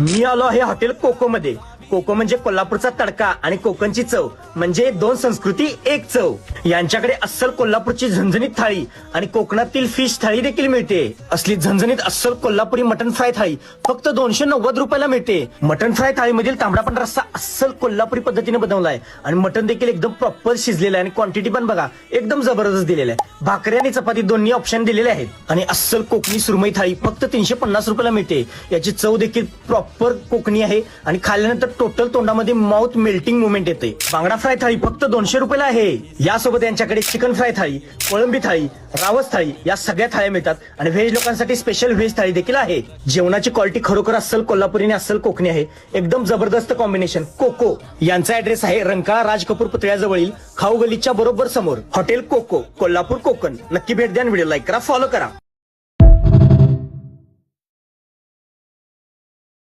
मी आलो आहे hotel cocoa मध्ये. कोको म्हणजे कोल्हापूरचा तडका आणि कोकणची चव म्हणजे दोन संस्कृती एक चव. यांच्याकडे अस्सल कोल्हापूरची झणझणीत थाळी आणि कोकणातील फिश थाळी देखील मिळते. असली झणझणीत अस्सल कोल्हापुरी मटन फ्राय थाळी फक्त 290 रुपयाला मिळते. मटन फ्राय थाळीमधील तांबडा पांढरा रस्सा अस्सल कोल्हापुरी पद्धतीने बनवलाय आणि मटन देखील एकदम प्रॉपर शिजलेलं आहे आणि क्वांटिटी पण बघा एकदम जबरदस्त दिलेला आहे. भाकरी आणि चपाती दोन्ही ऑप्शन दिलेले आहेत आणि अस्सल कोकणी सुरमई थाळी फक्त 350 रुपयाला मिळते. याची चव देखील प्रॉपर कोकणी आहे आणि खाल्ल्यानंतर टोटल तोंडामध्ये माउथ मेल्टिंग मुवमेंट येते. बांगडा फ्राय थाळी फक्त 200 रुपयाला आहे. यासोबत यांच्याकडे चिकन फ्राय थाळी, कोळंबी थाळी, रावस थाळी या सगळ्या थाळ्या मिळतात आणि व्हेज लोकांसाठी स्पेशल व्हेज थाळी देखील आहे. जेवणाची क्वालिटी खरोखर अस्सल कोल्हापुरी आणि अस्सल कोकणी आहे. एकदम जबरदस्त कॉम्बिनेशन. कोको यांचा ऍड्रेस आहे रंकाळा राज कपूर पुतळ्याजवळील खाऊ गलीच्या बरोबर समोर हॉटेल कोको, कोल्हापूर कोकण. नक्की भेट द्या आणि व्हिडिओ लाईक करा, फॉलो करा.